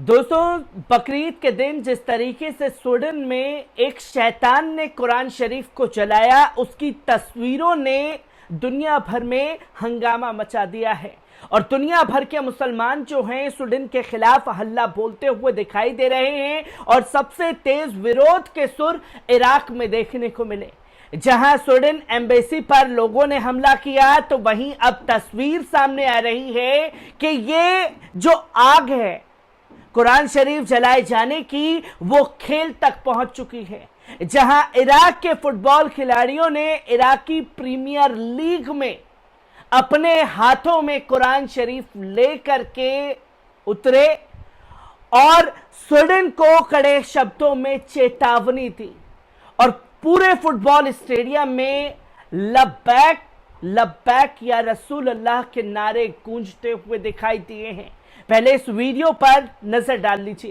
दोस्तों, बकरीद के दिन जिस तरीके से स्वीडन में एक शैतान ने कुरान शरीफ को जलाया, उसकी तस्वीरों ने दुनिया भर में हंगामा मचा दिया है और दुनिया भर के मुसलमान जो हैं स्वीडन के खिलाफ हल्ला बोलते हुए दिखाई दे रहे हैं और सबसे तेज विरोध के सुर इराक में देखने को मिले। जहां स्वीडन एम्बेसी पर लोगों ने हमला किया, तो वहीं अब तस्वीर सामने आ रही है कि ये जो आग है कुरान शरीफ जलाए जाने की, वो खेल तक पहुंच चुकी है। जहां इराक के फुटबॉल खिलाड़ियों ने इराकी प्रीमियर लीग में अपने हाथों में कुरान शरीफ लेकर के उतरे और स्वीडन को कड़े शब्दों में चेतावनी दी और पूरे फुटबॉल स्टेडियम में लब्बैक लब्बैक या रसूल अल्लाह के नारे गूंजते हुए दिखाई दिए हैं। पहले इस वीडियो पर नजर डाल लीजिए।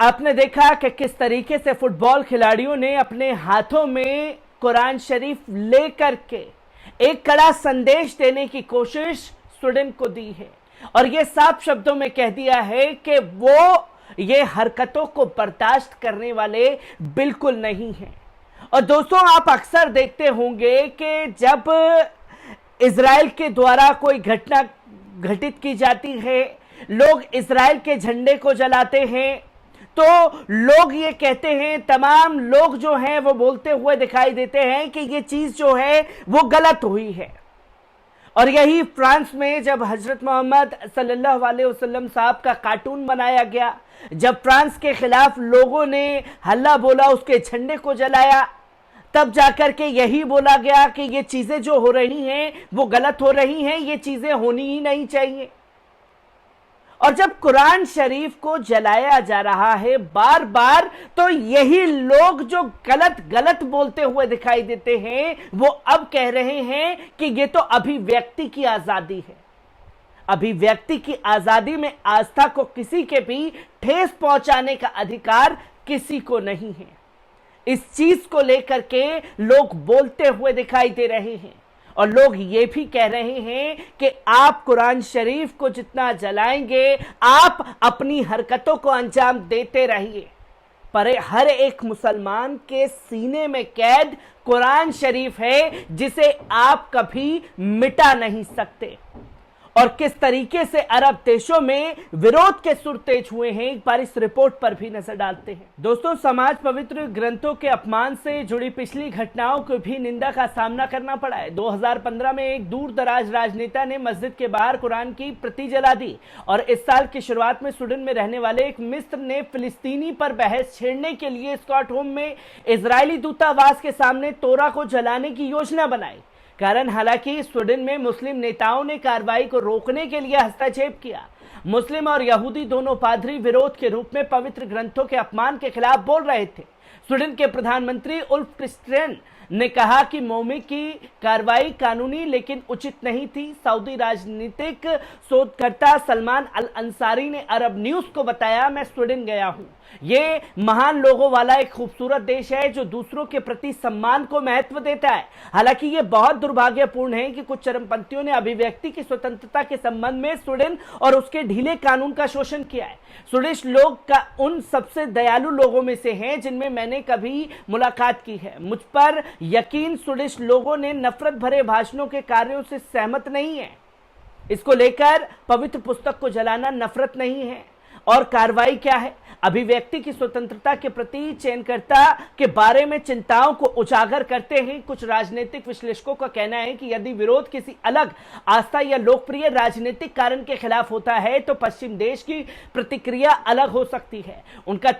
आपने देखा कि किस तरीके से फुटबॉल खिलाड़ियों ने अपने हाथों में कुरान शरीफ लेकर के एक कड़ा संदेश देने की कोशिश स्वीडन को दी है और यह साफ शब्दों में कह दिया है कि वो ये हरकतों को बर्दाश्त करने वाले बिल्कुल नहीं हैं। और दोस्तों, आप अक्सर देखते होंगे कि जब इजराइल के द्वारा कोई घटना घटित की जाती है, लोग इजराइल के झंडे को जलाते हैं, तो लोग ये कहते हैं, तमाम लोग जो हैं वो बोलते हुए दिखाई देते हैं कि ये चीज जो है वो गलत हुई है। और यही फ्रांस में जब हजरत मोहम्मद सल्लल्लाहु अलैहि वसल्लम साहब का कार्टून बनाया गया, जब फ्रांस के खिलाफ लोगों ने हल्ला बोला, उसके झंडे को जलाया, तब जाकर के यही बोला गया कि ये चीजें जो हो रही हैं वो गलत हो रही हैं, ये चीजें होनी ही नहीं चाहिए। और जब कुरान शरीफ को जलाया जा रहा है बार बार, तो यही लोग जो गलत गलत बोलते हुए दिखाई देते हैं, वो अब कह रहे हैं कि ये तो अभिव्यक्ति की आजादी है। अभिव्यक्ति की आजादी में आस्था को किसी के भी ठेस पहुंचाने का अधिकार किसी को नहीं है। इस चीज को लेकर के लोग बोलते हुए दिखाई दे रहे हैं और लोग ये भी कह रहे हैं कि आप कुरान शरीफ को जितना जलाएंगे, आप अपनी हरकतों को अंजाम देते रहिए, पर हर एक मुसलमान के सीने में कैद कुरान शरीफ है, जिसे आप कभी मिटा नहीं सकते। और किस तरीके से अरब देशों में विरोध के सुर तेज हुए हैं, एक बार इस रिपोर्ट पर भी नजर डालते हैं। दोस्तों, समाज पवित्र ग्रंथों के अपमान से जुड़ी पिछली घटनाओं को भी निंदा का सामना करना पड़ा है। 2015 में एक दूर दराज राजनेता ने मस्जिद के बाहर कुरान की प्रति जला दी और इस साल की शुरुआत में स्वीडन में रहने वाले एक मिस्र ने फिलिस्तीनी पर बहस छेड़ने के लिए स्टॉकहोम में इजरायली दूतावास के सामने तोरा को जलाने की योजना बनाई। कारण हालांकि स्वीडन में मुस्लिम नेताओं ने कार्रवाई को रोकने के लिए हस्तक्षेप किया। मुस्लिम और यहूदी दोनों पादरी विरोध के रूप में पवित्र ग्रंथों के अपमान के खिलाफ बोल रहे थे। स्वीडन के प्रधानमंत्री उल्फ क्रिस्टियन ने कहा कि मोमी की कार्रवाई कानूनी लेकिन उचित नहीं थी। सऊदी राजनीतिक शोधकर्ता सलमान अल अंसारी ने अरब न्यूज को बताया, मैं स्वीडन गया हूं। ये महान लोगों वाला एक खूबसूरत देश है जो दूसरों के प्रति सम्मान को महत्व देता है। हालांकि ये बहुत दुर्भाग्यपूर्ण है कि कुछ चरमपंथियों ने अभिव्यक्ति की स्वतंत्रता के संबंध में स्वीडन और उसके ढीले कानून का शोषण किया है। स्वीडिश लोग का उन सबसे दयालु लोगों में से हैं जिनमें मैंने कभी मुलाकात की है। मुझ पर यकीन, स्वीडिश लोगों ने नफरत भरे भाषणों के कार्यों से सहमत नहीं है। इसको लेकर पवित्र पुस्तक को जलाना नफरत नहीं है। और कार्रवाई क्या है? अभिव्यक्ति की स्वतंत्रता के प्रति चयनकर्ता के बारे में चिंताओं को उजागर करते हैं। कुछ राजनीतिक विश्लेषकों का कहना है कि यदि विरोध किसी अलग आस्था या लोकप्रिय राजनीतिक कारण के खिलाफ होता है तो पश्चिम देश की प्रतिक्रिया अलग हो सकती है। उनका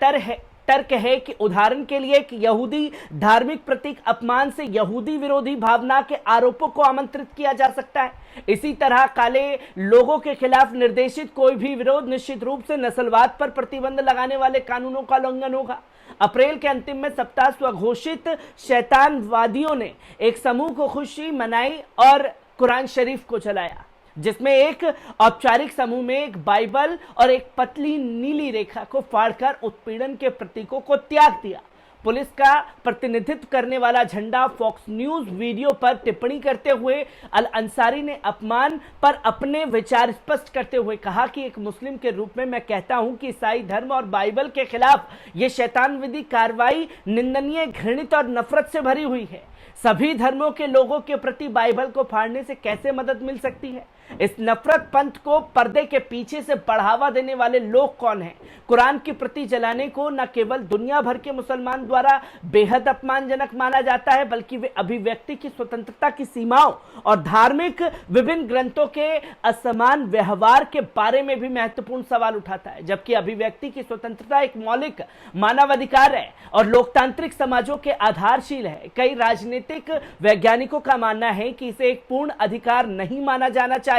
तर्क है कि उदाहरण के लिए कि यहूदी धार्मिक प्रतीक अपमान से यहूदी विरोधी भावना के आरोपों को आमंत्रित किया जा सकता है। इसी तरह काले लोगों के खिलाफ निर्देशित कोई भी विरोध निश्चित रूप से नस्लवाद पर प्रतिबंध लगाने वाले कानूनों का उल्लंघन होगा। अप्रैल के अंतिम में सप्ताह स्वघोषित शैतानवादियों ने एक समूह को खुशी मनाई और कुरान शरीफ को जलाया। जिसमें एक औपचारिक समूह में एक बाइबल और एक पतली नीली रेखा को फाड़कर उत्पीड़न के प्रतीकों को त्याग दिया। पुलिस का प्रतिनिधित्व करने वाला झंडा फॉक्स न्यूज वीडियो पर टिप्पणी करते हुए अल अंसारी ने अपमान पर अपने विचार स्पष्ट करते हुए कहा कि एक मुस्लिम के रूप में मैं कहता हूं कि ईसाई धर्म और बाइबल के खिलाफ यह शैतानविदी कार्रवाई निंदनीय, घृणित और नफरत से भरी हुई है। सभी धर्मों के लोगों के प्रति बाइबल को फाड़ने से कैसे मदद मिल सकती है? इस नफरत पंथ को पर्दे के पीछे से बढ़ावा देने वाले लोग कौन हैं? कुरान की प्रति जलाने को न केवल दुनिया भर के मुसलमान द्वारा बेहद अपमानजनक माना जाता है, बल्कि वे अभिव्यक्ति की स्वतंत्रता की सीमाओं और धार्मिक विभिन्न ग्रंथों के असमान व्यवहार के बारे में भी महत्वपूर्ण सवाल उठाता है। जबकि अभिव्यक्ति की स्वतंत्रता एक मौलिक मानवाधिकार है और लोकतांत्रिक समाजों के आधारशील है, कई राजनीतिक वैज्ञानिकों का मानना है कि इसे एक पूर्ण अधिकार नहीं माना जाना चाहिए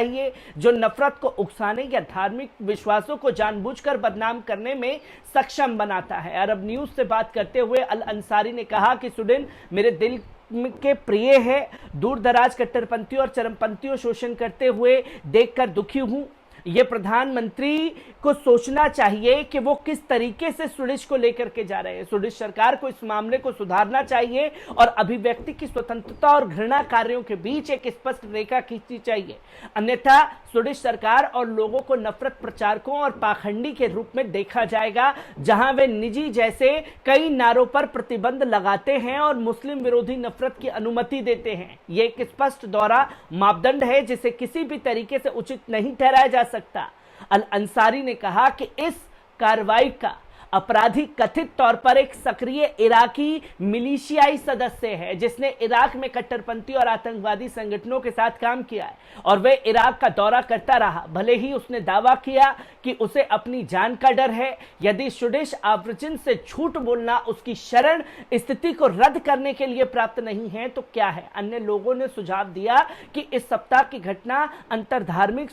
जो नफरत को उकसाने या धार्मिक विश्वासों को जानबूझकर बदनाम करने में सक्षम बनाता है। अरब न्यूज से बात करते हुए अल अंसारी ने कहा कि स्वीडन मेरे दिल के प्रिय है। दूर दराज कट्टरपंथियों और चरमपंथियों शोषण करते हुए देखकर दुखी हूं। ये प्रधानमंत्री को सोचना चाहिए कि वो किस तरीके से स्वीडिश को लेकर के जा रहे हैं। स्वीडिश सरकार को इस मामले को सुधारना चाहिए और अभिव्यक्ति की स्वतंत्रता और घृणा कार्यों के बीच एक स्पष्ट रेखा खींचनी चाहिए, अन्यथा स्वीडिश सरकार और लोगों को नफरत प्रचारकों और पाखंडी के रूप में देखा जाएगा, जहां वे निजी जैसे कई नारों पर प्रतिबंध लगाते हैं और मुस्लिम विरोधी नफरत की अनुमति देते हैं। ये एक स्पष्ट दोहरा मापदंड है जिसे किसी भी तरीके से उचित नहीं ठहराया जा सकता। अल अंसारी ने कहा कि इस कार्रवाई का अपराधी कथित तौर पर एक सक्रिय इराकी मिलिशियाई सदस्य है जिसने इराक में कट्टरपंथी और आतंकवादी संगठनों के साथ काम किया है और वह इराक का दौरा करता रहा। भले ही उसने दावा किया कि उसे अपनी जान का डर है, यदि स्वीडिश ऑरिजिन से झूठ बोलना उसकी शरण स्थिति को रद्द करने के लिए प्राप्त नहीं है तो क्या है? अन्य लोगों ने सुझाव दिया कि इस सप्ताह की घटना अंतरधार्मिक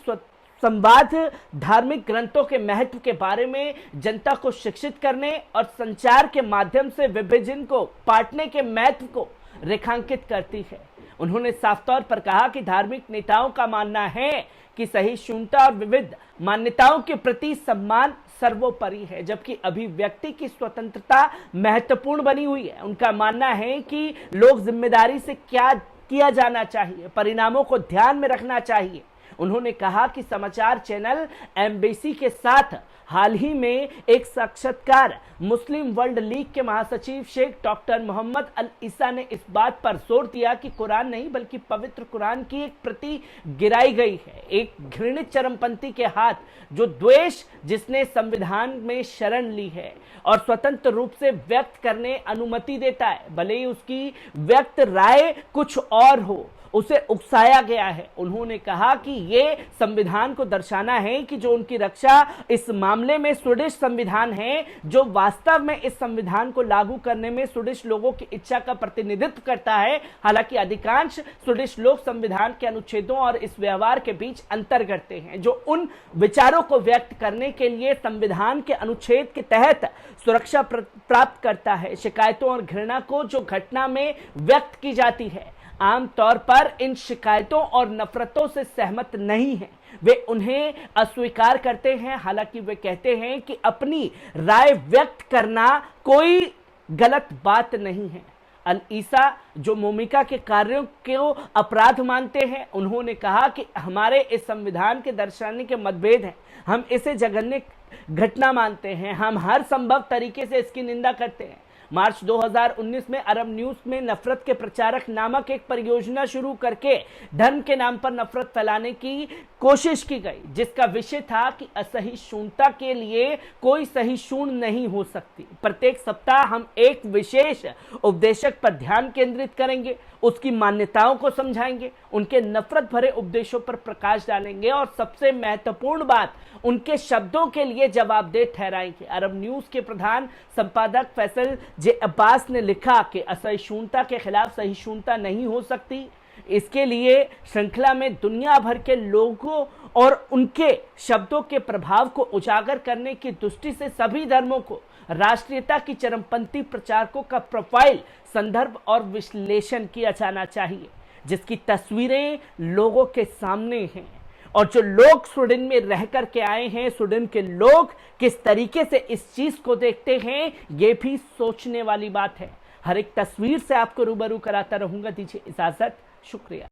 संवाद, धार्मिक ग्रंथों के महत्व के बारे में जनता को शिक्षित करने और संचार के माध्यम से विभाजन को पाटने के महत्व को रेखांकित करती है। उन्होंने साफ तौर पर कहा कि धार्मिक नेताओं का मानना है कि सहिष्णुता और विविध मान्यताओं के प्रति सम्मान सर्वोपरि है, जबकि अभिव्यक्ति की स्वतंत्रता महत्वपूर्ण बनी हुई है। उनका मानना है कि लोग जिम्मेदारी से क्या किया जाना चाहिए, परिणामों को ध्यान में रखना चाहिए। उन्होंने कहा कि समाचार चैनल एमबीसी के साथ हाल ही में एक साक्षात्कार मुस्लिम वर्ल्ड लीग के महासचिव शेख डॉक्टर मोहम्मद अल ईसा ने इस बात पर जोर दिया कि कुरान नहीं बल्कि पवित्र कुरान की एक प्रति गिराई गई है, एक घृणित चरमपंथी के हाथ, जो द्वेष जिसने संविधान में शरण ली है और स्वतंत्र रूप से व्यक्त करने अनुमति देता है, भले ही उसकी व्यक्त राय कुछ और हो, उसे उकसाया गया है। उन्होंने कहा कि ये संविधान को दर्शाना है कि जो उनकी रक्षा इस मामले में स्वीडिश संविधान है, जो वास्तव में इस संविधान को लागू करने में स्वीडिश लोगों की इच्छा का प्रतिनिधित्व करता है। हालांकि अधिकांश स्वीडिश लोग संविधान के अनुच्छेदों और इस व्यवहार के बीच अंतर करते हैं जो उन विचारों को व्यक्त करने के लिए संविधान के अनुच्छेद के तहत सुरक्षा प्राप्त करता है। शिकायतों और घृणा को जो घटना में व्यक्त की जाती है, आमतौर पर इन शिकायतों और नफरतों से सहमत नहीं हैं। वे उन्हें अस्वीकार करते हैं। हालांकि वे कहते हैं कि अपनी राय व्यक्त करना कोई गलत बात नहीं है। अल ईसा, जो मोमिका के कार्यों को अपराध मानते हैं, उन्होंने कहा कि हमारे इस संविधान के दर्शाने के मतभेद हैं। हम इसे जघन्य घटना मानते हैं। हम हर संभव तरीके से इसकी निंदा करते हैं। मार्च 2019 में अरब न्यूज में नफरत के प्रचारक नामक एक परियोजना शुरू करके धर्म के नाम पर नफरत फैलाने की कोशिश की गई, जिसका विषय था कि असहिष्णुता के लिए कोई सहिष्णु नहीं हो सकती। प्रत्येक सप्ताह हम एक विशेष उपदेशक पर ध्यान केंद्रित करेंगे, उसकी मान्यताओं को समझाएंगे, उनके नफरत भरे उपदेशों पर प्रकाश डालेंगे और सबसे महत्वपूर्ण बात, उनके शब्दों के लिए जवाबदेह ठहराएंगे। अरब न्यूज के प्रधान संपादक फैसल जे अब्बास ने लिखा कि असहिष्णुता के खिलाफ सहिष्णुता नहीं हो सकती। इसके लिए श्रृंखला में दुनिया भर के लोगों और उनके शब्दों के प्रभाव को उजागर करने की दृष्टि से सभी धर्मों को राष्ट्रीयता की चरमपंथी प्रचारकों का प्रोफाइल, संदर्भ और विश्लेषण किया जाना चाहिए, जिसकी तस्वीरें लोगों के सामने हैं। और जो लोग स्वीडन में रह कर के आए हैं, स्वीडन के लोग किस तरीके से इस चीज को देखते हैं, ये भी सोचने वाली बात है। हर एक तस्वीर से आपको रूबरू कराता रहूंगा। दीजिए इजाजत, शुक्रिया।